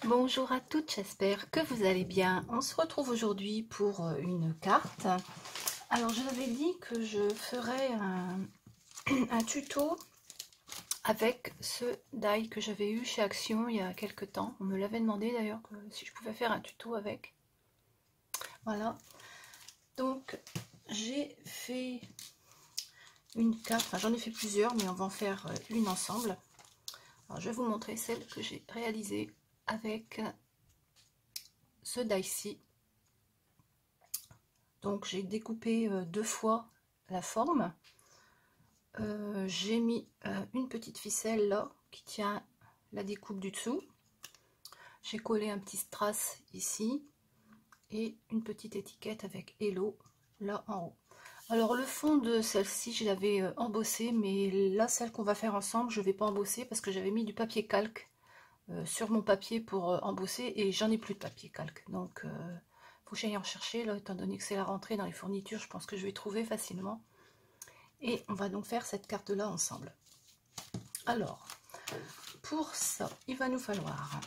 Bonjour à toutes, j'espère que vous allez bien. On se retrouve aujourd'hui pour une carte. Alors je vous avais dit que je ferais un tuto avec ce die que j'avais eu chez Action il y a quelques temps. On me l'avait demandé d'ailleurs si je pouvais faire un tuto avec. Voilà. Donc j'ai fait une carte, enfin j'en ai fait plusieurs, mais on va en faire une ensemble. Alors je vais vous montrer celle que j'ai réalisée avec ce die-ci. Donc j'ai découpé deux fois la forme. J'ai mis une petite ficelle là qui tient la découpe du dessous. J'ai collé un petit strass ici et une petite étiquette avec Hello là en haut. Alors le fond de celle-ci je l'avais embossé, mais là celle qu'on va faire ensemble je ne vais pas embosser parce que j'avais mis du papier calque sur mon papier pour embosser et j'en ai plus de papier calque, donc faut que j'aille en chercher là, étant donné que c'est la rentrée dans les fournitures. Je pense que je vais trouver facilement et on va donc faire cette carte là ensemble. Alors pour ça il va nous falloir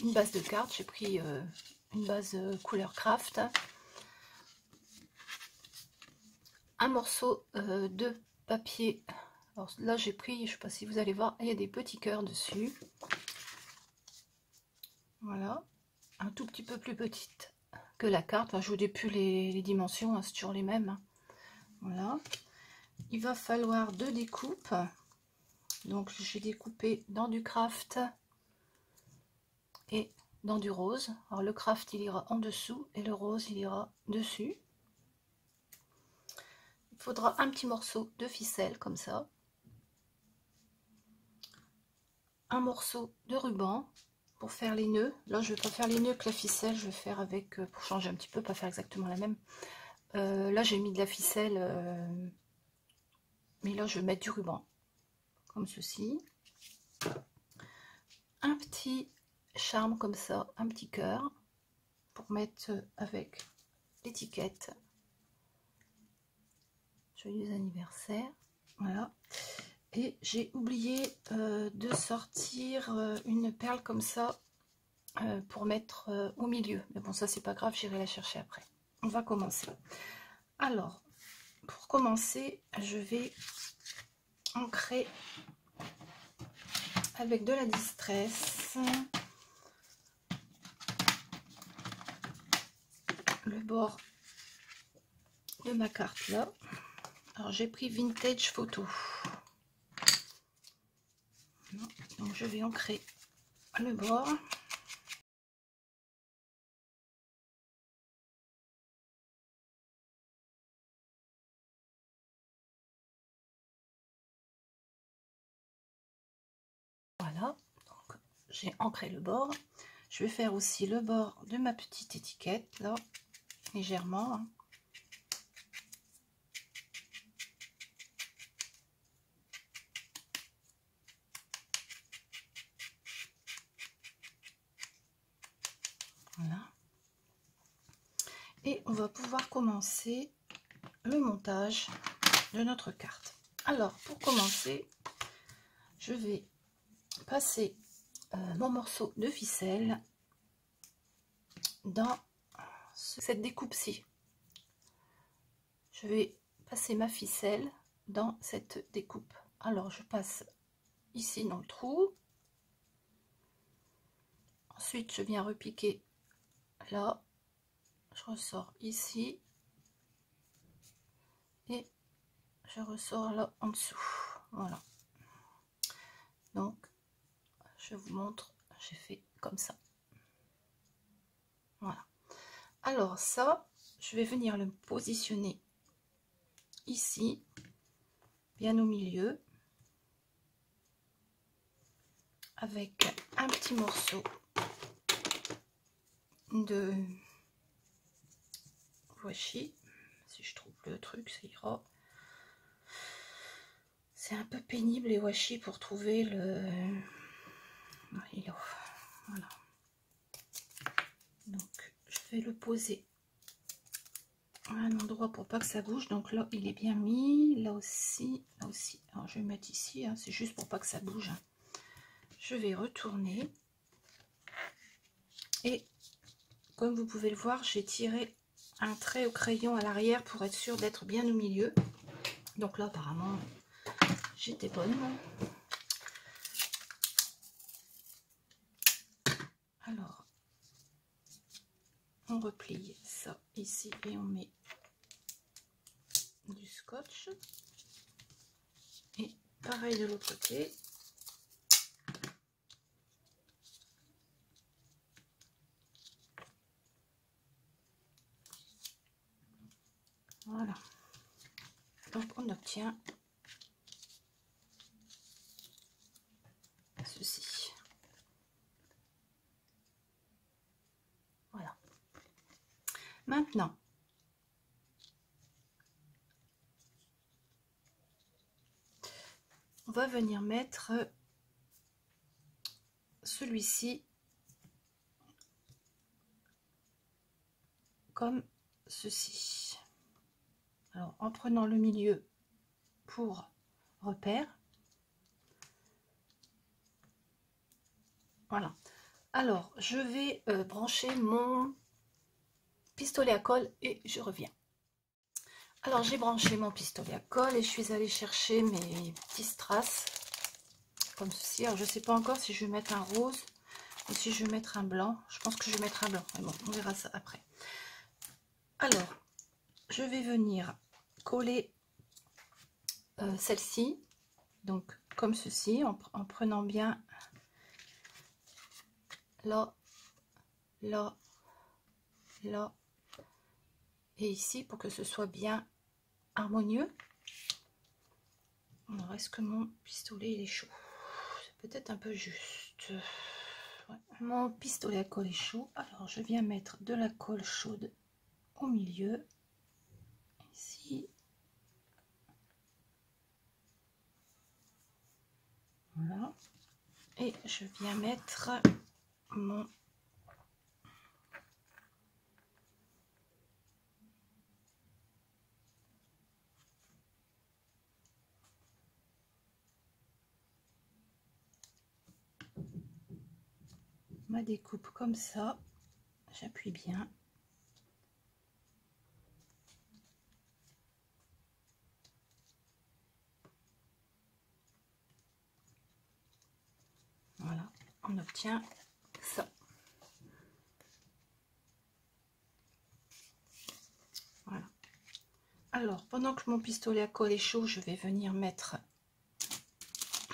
une base de carte. J'ai pris une base couleur craft, un morceau de papier. Alors là j'ai pris, je sais pas si vous allez voir, il y a des petits cœurs dessus. Voilà, un tout petit peu plus petite que la carte. Enfin, je vous dis plus les dimensions, hein, c'est toujours les mêmes. Hein. Voilà. Il va falloir deux découpes. Donc j'ai découpé dans du craft et dans du rose. Alors le craft il ira en dessous et le rose il ira dessus. Il faudra un petit morceau de ficelle comme ça. Un morceau de ruban pour faire les nœuds. Là je vais pas faire les nœuds que la ficelle, je vais faire avec, pour changer un petit peu, pas faire exactement la même. Là j'ai mis de la ficelle, mais là je vais mettre du ruban comme ceci. Un petit charme comme ça, un petit cœur pour mettre avec l'étiquette joyeux anniversaire. Voilà. Et j'ai oublié de sortir une perle comme ça pour mettre au milieu, mais bon ça c'est pas grave, j'irai la chercher après. On va commencer. Alors pour commencer je vais ancrer avec de la distress le bord de ma carte là. Alors j'ai pris Vintage Photo, donc je vais ancrer le bord. Voilà, donc j'ai ancré le bord. Je vais faire aussi le bord de ma petite étiquette là, légèrement. Hein. Voilà. Et on va pouvoir commencer le montage de notre carte. Alors pour commencer, je vais passer mon morceau de ficelle dans cette découpe-ci. Je vais passer ma ficelle dans cette découpe. Alors je passe ici dans le trou. Ensuite je viens repiquer là. Je ressors ici. Et je ressors là en dessous. Voilà. Donc je vous montre, j'ai fait comme ça. Voilà. Alors ça, je vais venir le positionner ici, bien au milieu, avec un petit morceau de washi. Si je trouve le truc, ça ira. C'est un peu pénible les washi pour trouver le... Il est... Voilà. Donc je vais le poser à un endroit pour pas que ça bouge. Donc là il est bien mis, là aussi, là aussi. Alors je vais mettre ici, hein, c'est juste pour pas que ça bouge. Je vais retourner et comme vous pouvez le voir, j'ai tiré un trait au crayon à l'arrière pour être sûr d'être bien au milieu. Donc là apparemment j'étais bonne. Alors on replie ça ici et on met du scotch. Et pareil de l'autre côté. Voilà. Donc on obtient ceci. Voilà. Maintenant, on va venir mettre celui-ci comme ceci. Alors, en prenant le milieu pour repère. Voilà. Alors, je vais brancher mon pistolet à colle et je reviens. Alors, j'ai branché mon pistolet à colle et je suis allée chercher mes petits strass comme ceci. Alors, je ne sais pas encore si je vais mettre un rose ou si je vais mettre un blanc. Je pense que je vais mettre un blanc. Mais bon, on verra ça après. Alors, je vais venir coller celle-ci, donc comme ceci, en prenant bien là, là, là et ici pour que ce soit bien harmonieux. Alors, est-ce que mon pistolet il est chaud? C'est peut-être un peu juste. Ouais. Mon pistolet à colle est chaud. Alors, je viens mettre de la colle chaude au milieu. Ici. Voilà. Et je viens mettre mon ma découpe comme ça. J'appuie bien. Voilà, on obtient ça. Voilà. Alors, pendant que mon pistolet à colle est chaud, je vais venir mettre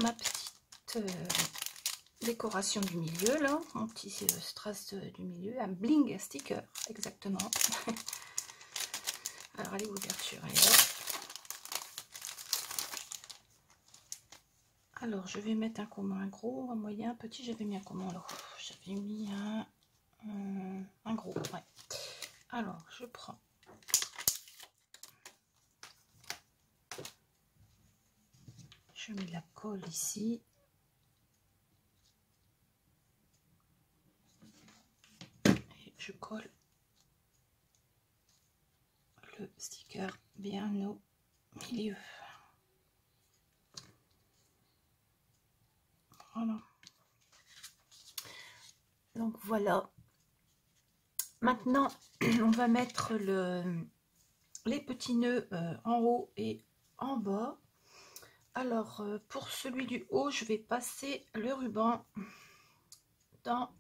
ma petite décoration du milieu, là, mon petit strass du milieu, un bling sticker, exactement. Alors, allez, ouverture, elle est là. Alors, je vais mettre un commun, un gros, un moyen, un petit. J'avais mis un commun là. J'avais mis un gros, ouais. Alors, je prends. Je mets la colle ici. Et je colle le sticker bien au milieu. Voilà. Donc voilà. Maintenant, on va mettre les petits nœuds en haut et en bas. Alors, pour celui du haut, je vais passer le ruban dans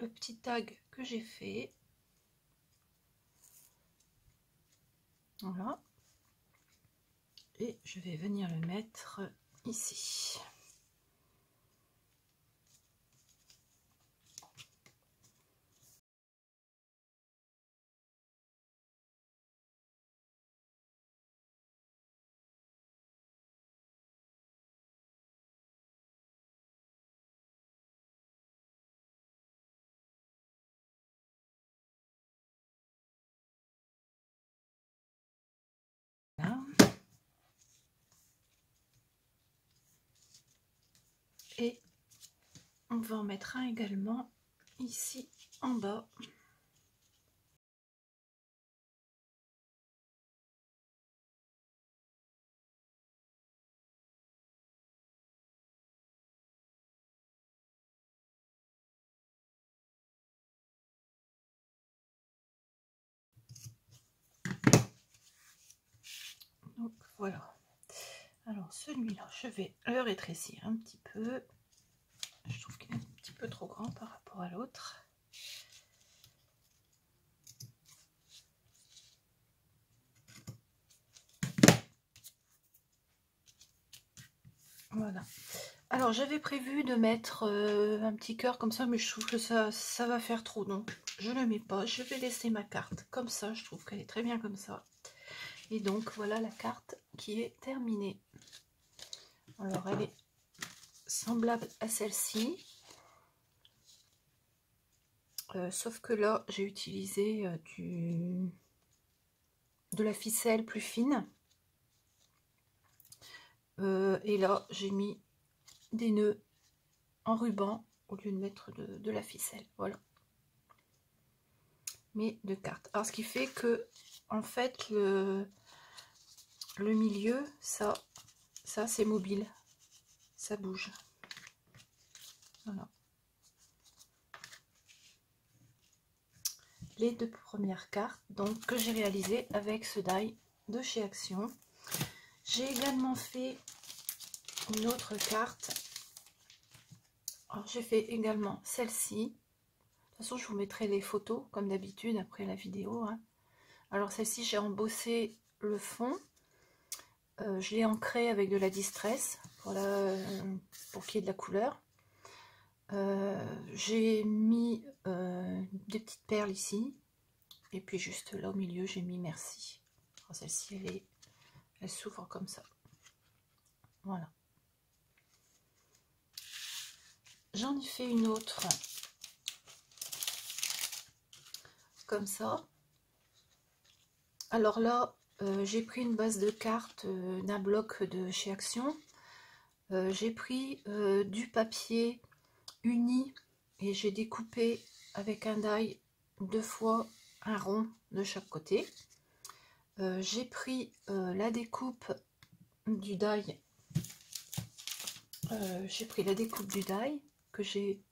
le petit tag que j'ai fait. Voilà. Et je vais venir le mettre ici. Et on va en mettre un également ici en bas. Donc voilà. Alors celui-là, je vais le rétrécir un petit peu. Je trouve qu'il est un petit peu trop grand par rapport à l'autre. Voilà. Alors j'avais prévu de mettre un petit cœur comme ça, mais je trouve que ça va faire trop, donc je ne le mets pas. Je vais laisser ma carte comme ça, je trouve qu'elle est très bien comme ça. Et donc voilà la carte qui est terminée. Alors elle est semblable à celle-ci, sauf que là j'ai utilisé de la ficelle plus fine, et là j'ai mis des nœuds en ruban au lieu de mettre de la ficelle. Voilà, mais de cartes. Alors ce qui fait que en fait le milieu, ça c'est mobile, ça bouge. Voilà. Les deux premières cartes donc que j'ai réalisées avec ce die de chez Action. J'ai également fait une autre carte. Alors j'ai fait également celle-ci. De toute façon je vous mettrai les photos comme d'habitude après la vidéo, hein. Alors celle-ci j'ai embossé le fond, je l'ai ancré avec de la distress pour qu'il y ait de la couleur. J'ai mis des petites perles ici, et puis juste là au milieu j'ai mis merci. Celle-ci elle s'ouvre comme ça. Voilà. J'en ai fait une autre comme ça. Alors là j'ai pris une base de cartes d'un bloc de chez Action. J'ai pris du papier uni et j'ai découpé avec un die 2 fois un rond de chaque côté. J'ai pris la découpe du die, que j'ai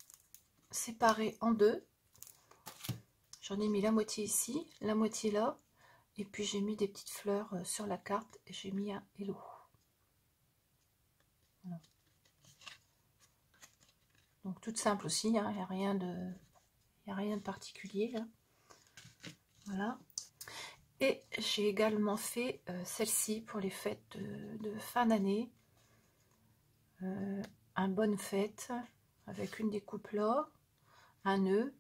séparé en deux. J'en ai mis la moitié ici, la moitié là, et puis j'ai mis des petites fleurs sur la carte et j'ai mis un hello. Voilà. Donc toute simple aussi, hein, il n'y a rien de particulier là. Voilà. Et j'ai également fait celle-ci pour les fêtes de fin d'année. Un bonne fête avec une découpe là, un nœud.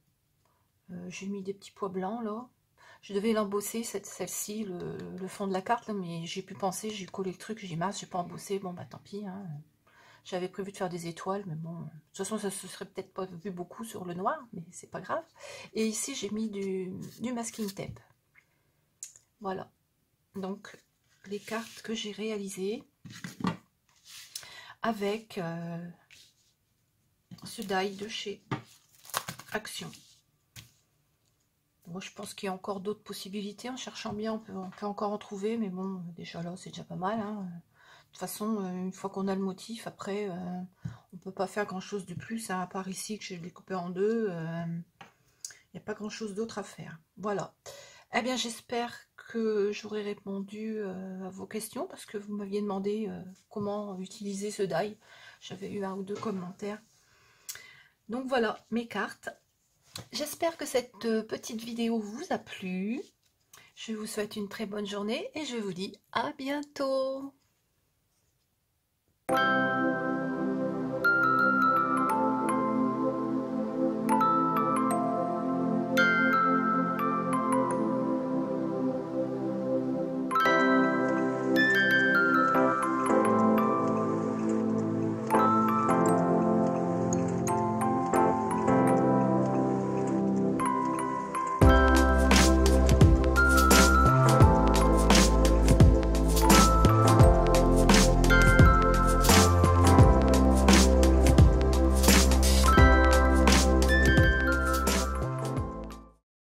J'ai mis des petits pois blancs là. Je devais l'embosser celle-ci, le fond de la carte, là, mais j'ai pu penser, j'ai collé le truc, j'ai mince, j'ai pas embossé, bon bah tant pis. Hein. J'avais prévu de faire des étoiles, mais bon, de toute façon ça se serait peut-être pas vu beaucoup sur le noir, mais c'est pas grave. Et ici j'ai mis du masking tape. Voilà, donc les cartes que j'ai réalisées avec ce die de chez Action. Moi je pense qu'il y a encore d'autres possibilités, en cherchant bien on peut encore en trouver, mais bon déjà là c'est déjà pas mal, hein. De toute façon une fois qu'on a le motif, après on peut pas faire grand chose de plus, hein, à part ici que j'ai découpé en deux, il n'y a pas grand chose d'autre à faire. Voilà, eh bien j'espère que j'aurai répondu à vos questions, parce que vous m'aviez demandé comment utiliser ce die. J'avais eu 1 ou 2 commentaires. Donc voilà mes cartes. J'espère que cette petite vidéo vous a plu. Je vous souhaite une très bonne journée et je vous dis à bientôt.